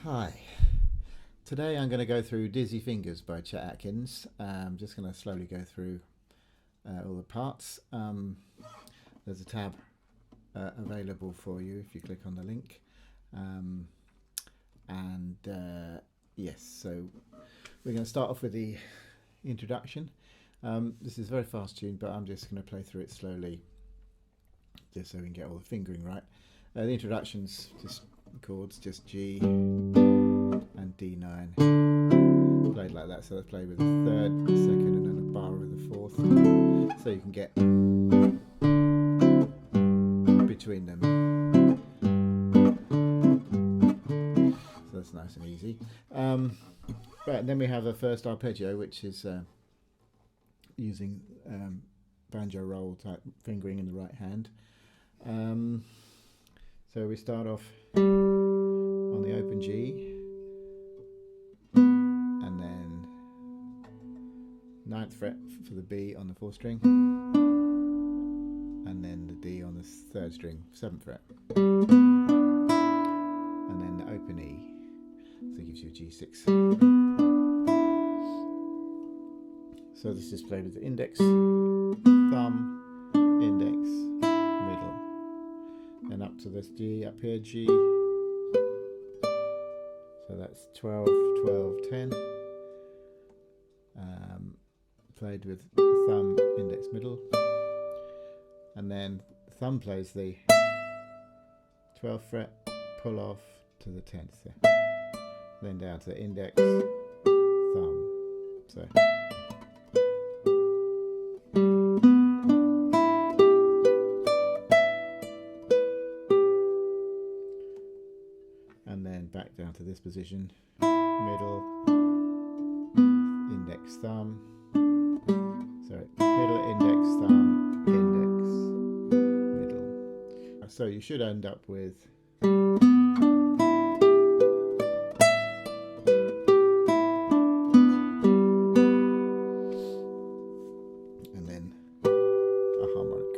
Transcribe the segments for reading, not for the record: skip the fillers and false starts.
Hi. Today I'm going to go through Dizzy Fingers by Chet Atkins. I'm just going to slowly go through all the parts. There's a tab available for you if you click on the link. Yes, so we're going to start off with the introduction. This is a very fast tune, but I'm just going to play through it slowly just so we can get all the fingering right. The introduction's just chords, just G and D9, played like that. So let's play with the third, second, and then a bar with the fourth, so you can get between them. So that's nice and easy. Right, and then we have a first arpeggio, which is using banjo roll type fingering in the right hand. So we start off on the open G, and then 9th fret for the B on the 4th string, and then the D on the 3rd string, 7th fret, and then the open E, so it gives you a G6. So this is played with the index, thumb, index, middle, then up to this G up here, G. So that's 12, 12, 10. Played with thumb, index, middle. And then the thumb plays the 12th fret, pull off to the 10th. Then down to the index, thumb. So. And then back down to this position, middle, index, thumb, sorry, middle, index, thumb, index, middle. So you should end up with and then a harmonic.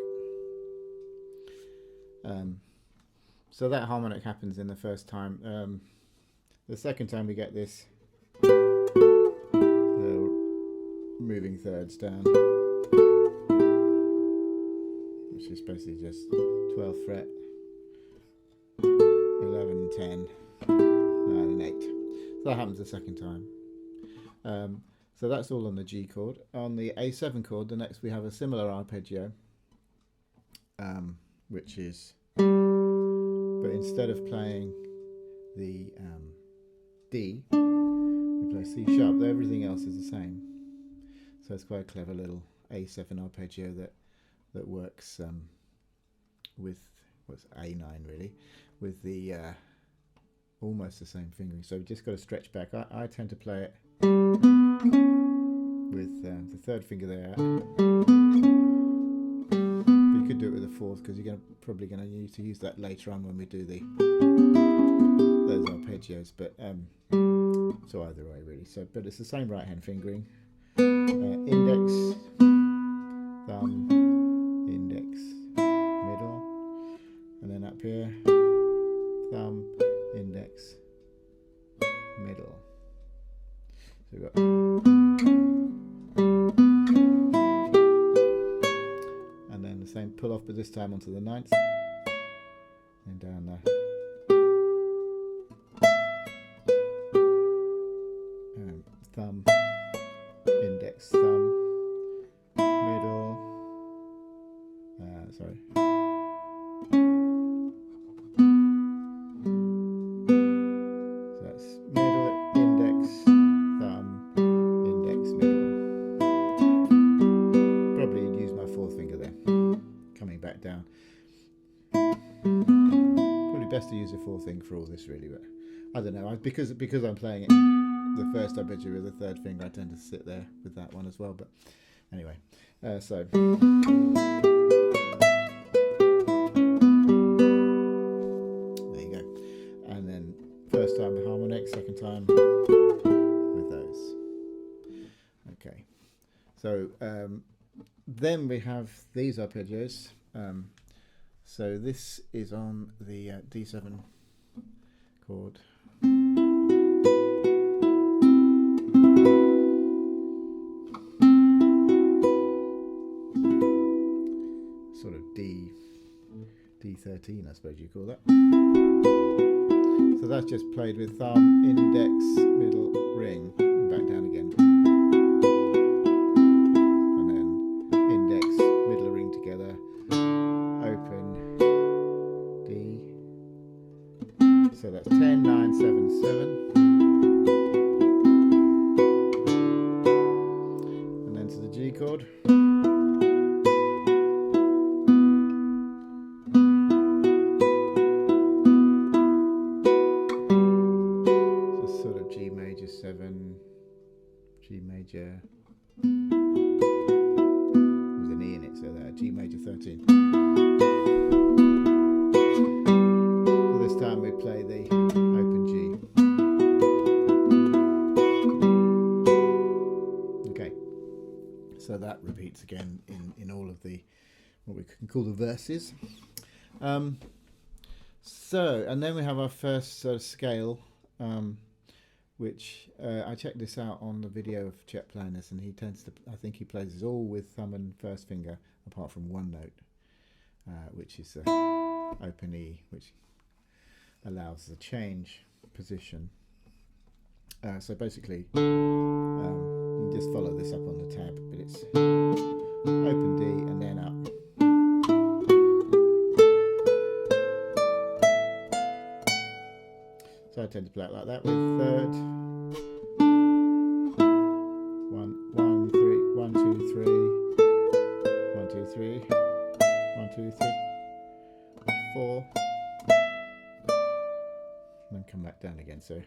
So that harmonic happens in the first time. The second time we get this moving thirds down, which is basically just 12th fret, 11, 10, 9 and 8. So that happens the second time. So that's all on the G chord. On the A7 chord, the next we have a similar arpeggio, which is, but instead of playing the D, we play C sharp. Everything else is the same. So it's quite a clever little A7 arpeggio that works with what's A9 really, with the almost the same fingering. So we just got to stretch back. I tend to play it with the 3rd finger there. You could do it with a 4th, because you're probably going to need to use that later on when we do those arpeggios. But so either way really. So, but it's the same right hand fingering. Index, thumb, index, middle, and then up here, thumb, index, middle. So we've got. Same pull off, but this time onto the 9th, and down there. Thumb, index, thumb, middle, sorry. So that's middle, index, thumb, index, middle. Probably use my 4th finger there. Coming back down. Probably best to use a 4th finger for all this really, but I don't know. Because I'm playing it the first arpeggio with the 3rd finger, I tend to sit there with that one as well. But anyway, so there you go. And then first time the harmonic, second time with those. Okay. So then we have these arpeggios. So this is on the D7 chord. D13, I suppose you call that. So that's just played with thumb, index, middle, ring, and back down again. And then index, middle, ring together, open, D. So that's 10, 9, 7, 7. And then to the G chord. G major 7, G major, there's an E in it, so that G major 13. So this time we play the open G. Okay, so that repeats again in all of the, what we can call the verses. So, and then we have our first sort of scale, which I checked this out on the video of Chet playing this, and he tends to, I think he plays this all with thumb and first finger, apart from one note, which is the open E, which allows the change position. So basically, you can just follow this up on the tab, but it's open D and then up. So I tend to play it like that with third. 1, 1, 3, 1, 2, 3, 1, 2, 3, 1, 2, 3, 4, and then come back down again. So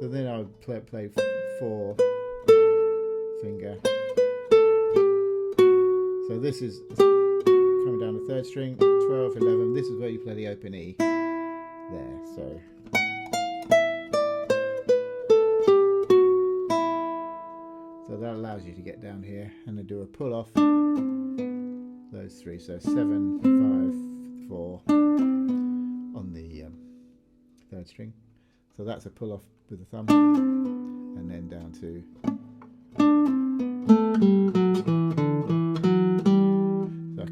then I would play 4 finger. So this is coming down the third string, 12, 11. This is where you play the open E there. So that allows you to get down here and then do a pull off those 3. So 7, 5, 4 on the third string. So that's a pull off with the thumb, and then down to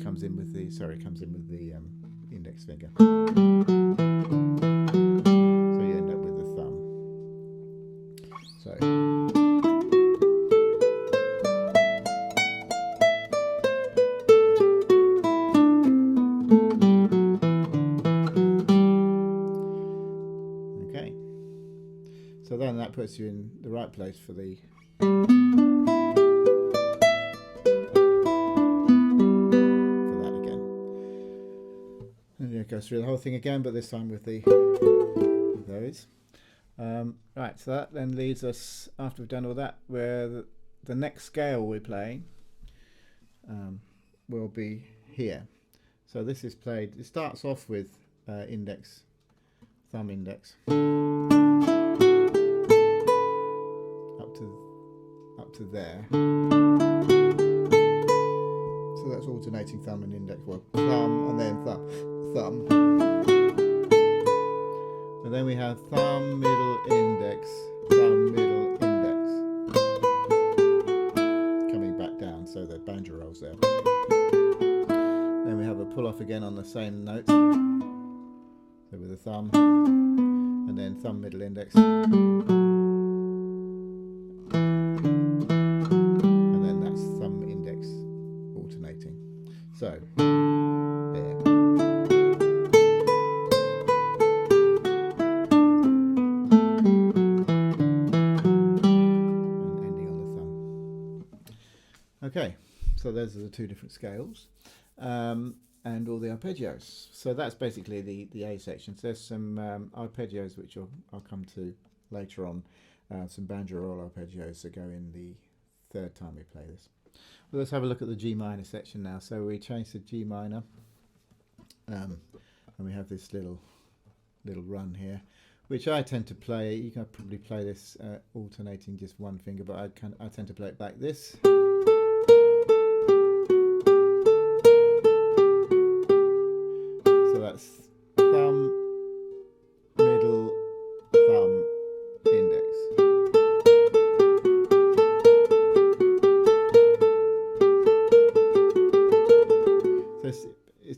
comes in with the index finger. So you end up with the thumb. So okay. So then that puts you in the right place for the go through the whole thing again, but this time with those. Right, so that then leads us, after we've done all that, where the next scale we're playing will be here. So this is played, it starts off with index, thumb index, up to there. So that's alternating thumb and index, well, thumb and then thumb. And then we have thumb, middle, index, thumb, middle, index. Coming back down, so the banjo rolls there. Then we have a pull off again on the same note. So with the thumb, and then thumb, middle, index. And then that's thumb, index, alternating. So, there. Okay, so those are the 2 different scales, and all the arpeggios. So that's basically the A section. So there's some arpeggios which I'll come to later on, some banjo roll arpeggios that go in the 3rd time we play this. Well, let's have a look at the G minor section now. So we change to G minor, and we have this little run here, which I tend to play. You can probably play this alternating just one finger, but I tend to play it like this. So that's thumb, middle, thumb, index.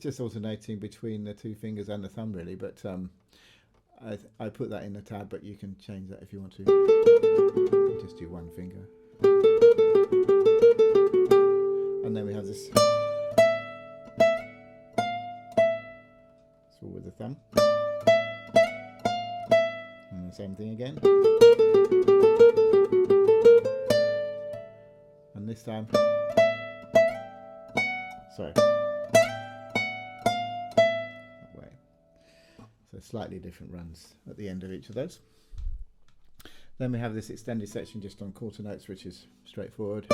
just alternating between the two fingers and the thumb really, but I put that in the tab, but you can change that if you want to. Just do one finger. And then we have this. It's all with the thumb. And the same thing again. And this time. Sorry. That way. So slightly different runs at the end of each of those. Then we have this extended section just on quarter notes, which is straightforward.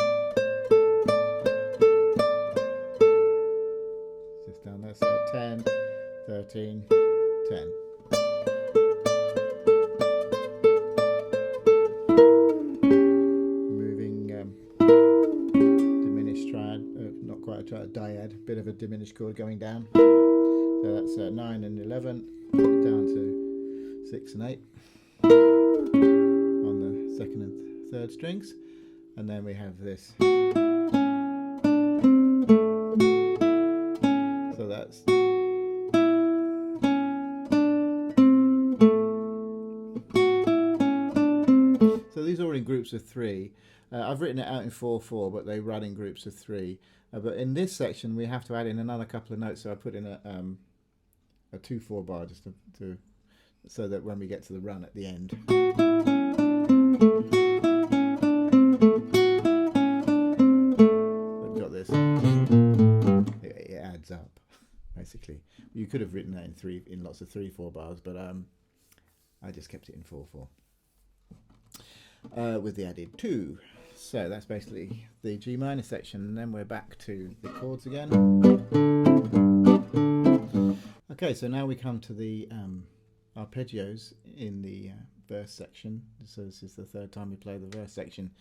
Just down there, so 10, 13, 10. Moving diminished triad, not quite a triad, dyad, bit of a diminished chord going down. So that's 9 and 11, down to 6 and 8. Second and third strings, and then we have this. So that's these are all in groups of 3. I've written it out in 4/4, but they run in groups of 3. But in this section, we have to add in another couple of notes. So I put in a 2/4 bar just to so that when we get to the run at the end. It adds up, basically. You could have written that in lots of 3/4 bars, but I just kept it in 4/4 with the added 2. So that's basically the G minor section, and then we're back to the chords again. Okay, so now we come to the arpeggios in the verse section. So this is the third time we play the verse section,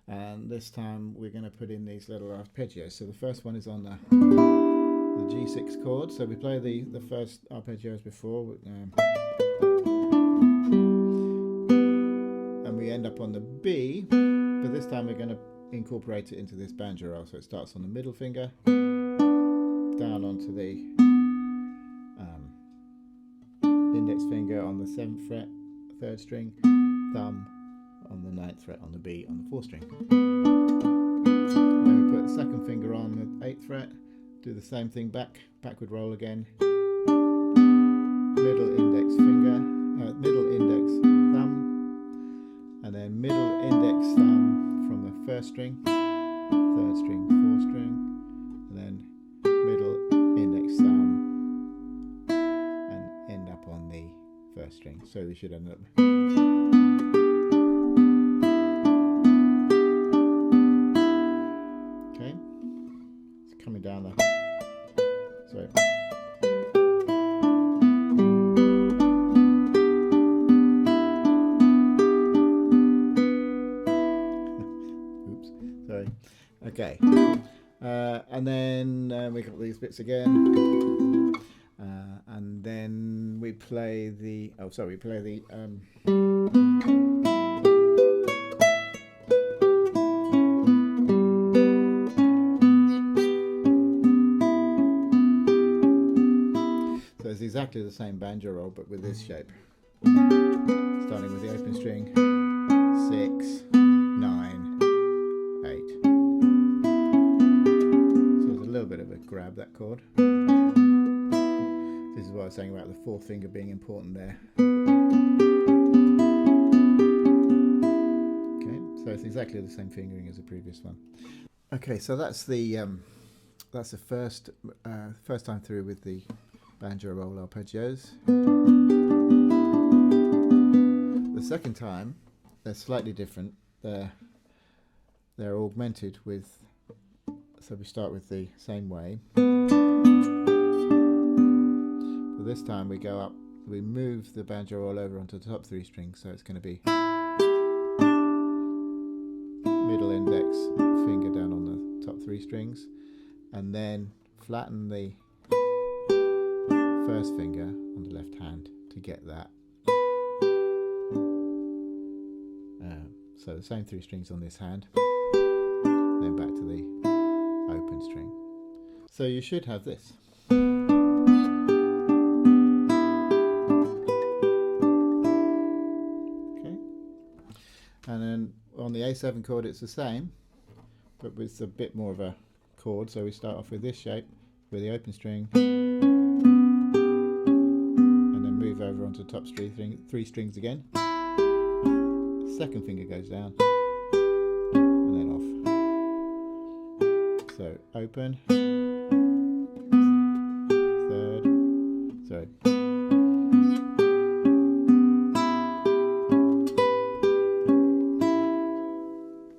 and this time we're going to put in these little arpeggios. So the first one is on the G6 chord. So we play the first arpeggios before, and we end up on the B, but this time we're going to incorporate it into this banjo roll. So it starts on the middle finger, down onto the index finger on the 7th fret, 3rd string, thumb on the 9th fret on the B on the 4th string. Then we put the 2nd finger on the 8th fret, do the same thing backward roll again, middle index finger, middle index thumb, and then middle index thumb from the 1st string, 3rd string, 4th string, and then middle index thumb, and end up on the 1st string. So we should end up. Okay, it's coming down the. Sorry. Oops. Sorry. Okay. And then we got these bits again. And then we play the. Oh, sorry. We play the. So it's exactly the same banjo roll, but with this shape. Starting with the open string, 6, 9, 8. So there's a little bit of a grab, that chord. This is what I was saying about the 4th finger being important there. Okay, so it's exactly the same fingering as the previous one. Okay, so that's the first time through with the banjo roll arpeggios. The second time, they're slightly different. They're augmented with. So we start with the same way. But this time we go up. We move the banjo roll over onto the top 3 strings. So it's going to be middle index finger down on the top 3 strings, and then flatten the 1st finger on the left hand to get that. So the same 3 strings on this hand, then back to the open string. So you should have this. on the A7 chord it's the same, but with a bit more of a chord. So we start off with this shape with the open string, and then move over onto the top three strings again. Second finger goes down, and then off. So open, third, sorry.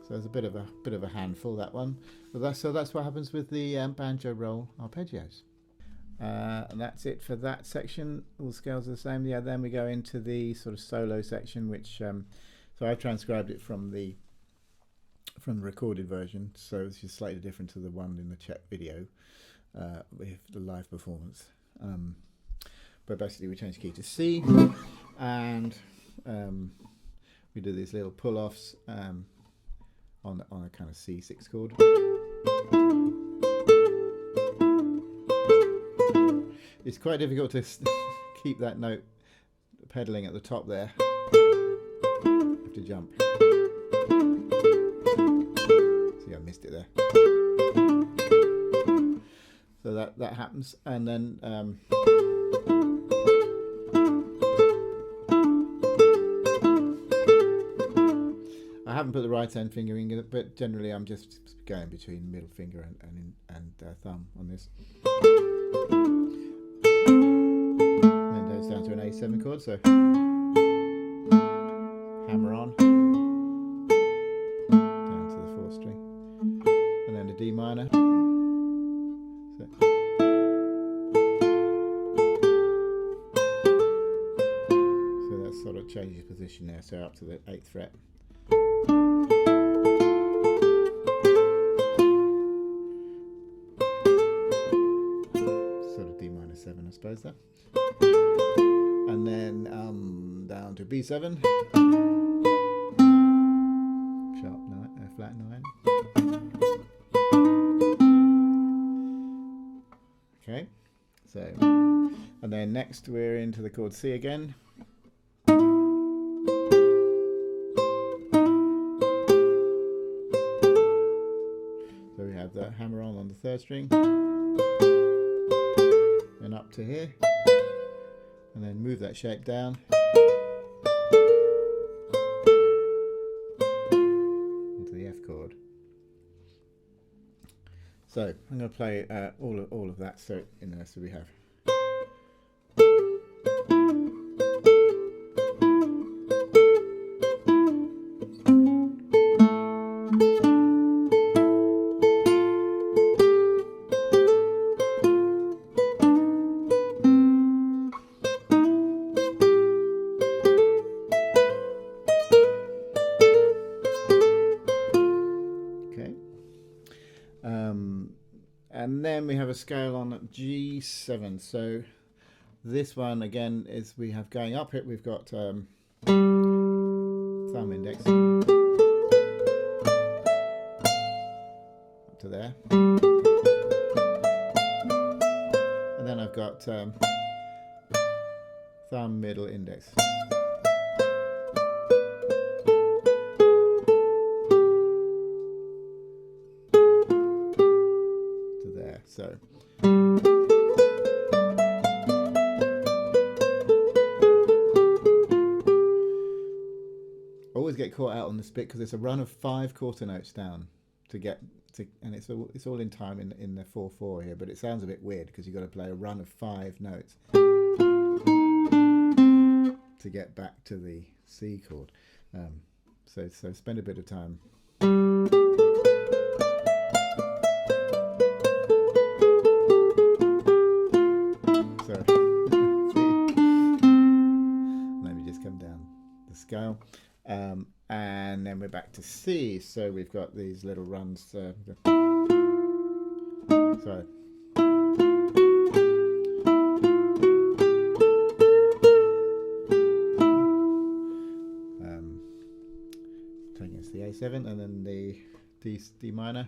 So there's a bit of a handful, that one. But that's what happens with the banjo roll arpeggios. And that's it for that section. All scales are the same. Yeah. Then we go into the sort of solo section, which so I've transcribed it from the recorded version. So this is slightly different to the one in the Chet video with the live performance. But basically, we change key to C, and we do these little pull-offs on a kind of C6 chord. It's quite difficult to keep that note pedaling at the top there. You have to jump. See, I missed it there. So that happens, and then I haven't put the right hand finger in it, but generally I'm just going between middle finger and thumb on this. Then goes down to an A7 chord, so hammer on down to the 4th string, and then a D minor. So that sort of changes position there, so up to the 8th fret. Sort of D minor 7, I suppose, there. And then down to B7, sharp 9, flat 9. Okay, so, and then next we're into the chord C again. So we have the hammer on the 3rd string, and up to here, and then move that shape down into the F chord. So I'm going to play all of that. So so we have. And then we have a scale on G7. So this one again is we have going up it. We've got thumb index up to there, and then I've got thumb middle index. So always get caught out on this bit because it's a run of 5 quarter notes down to get to, and it's all in time in the 4/4 here, but it sounds a bit weird because you've got to play a run of 5 notes to get back to the C chord. So spend a bit of time. Maybe just come down the scale, and then we're back to C. So we've got these little runs. So taking us the A7, and then the D minor.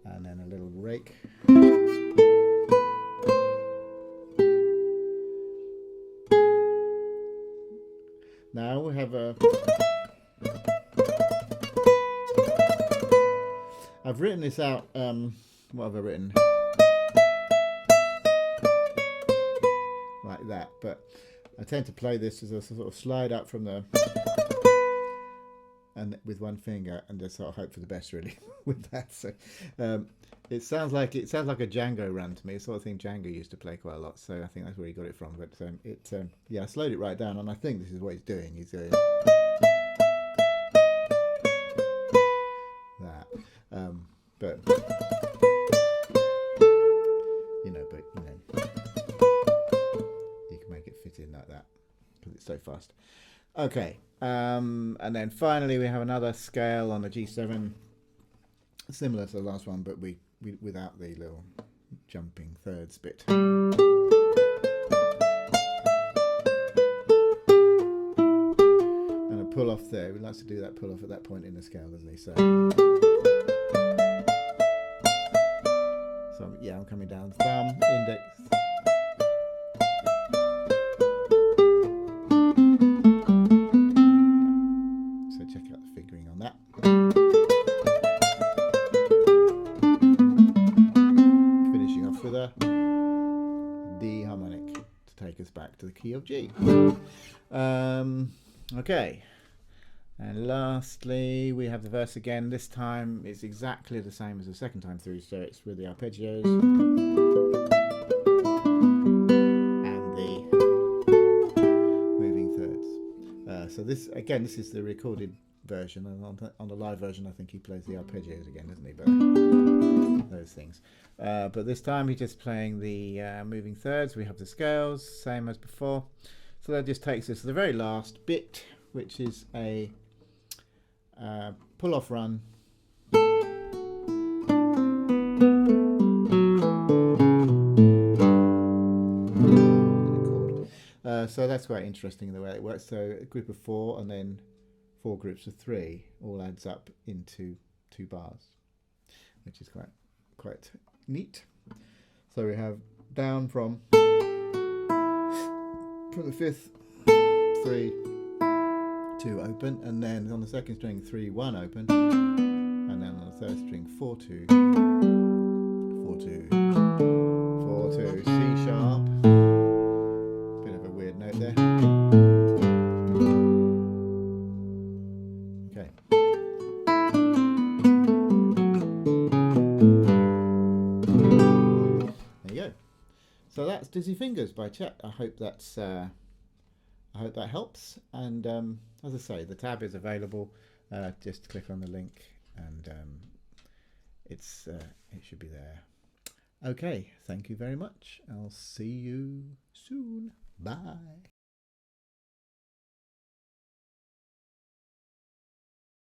And then a little rake, Now we have a... I've written this out, what have I written? Like that, but I tend to play this as a sort of slide up from the... and with one finger, and just sort of hope for the best, really, with that. So it sounds like a Django run to me, the sort of thing Django used to play quite a lot. So I think that's where he got it from. But yeah, I slowed it right down, and I think this is what he's doing. He's doing that, but you know, you can make it fit in like that because it's so fast. Okay, and then finally we have another scale on the G7, similar to the last one, but we without the little jumping thirds bit. And a pull off there. He likes to do that pull off at that point in the scale, doesn't he? So yeah, I'm coming down thumb, index. D harmonic to take us back to the key of G. Okay, and lastly we have the verse again. This time it's exactly the same as the second time through, so it's with the arpeggios and the moving thirds. So this is the recorded version, and on the live version I think he plays the arpeggios again, doesn't he? But those things. But this time he's just playing the moving thirds. We have the scales, same as before. So that just takes us to the very last bit, which is a pull-off run. So that's quite interesting the way it works. So a group of 4 and then 4 groups of 3 all adds up into 2 bars, which is quite neat. So we have down from the 5th 3 2 open, and then on the second string 3 1 open, and then on the third string 4 2 4 2 4 2 C sharp. Bit of a weird note there. Okay. So that's Dizzy Fingers by Chet. I hope that helps. And as I say, the tab is available. Just click on the link, and it should be there. Okay, thank you very much. I'll see you soon. Bye.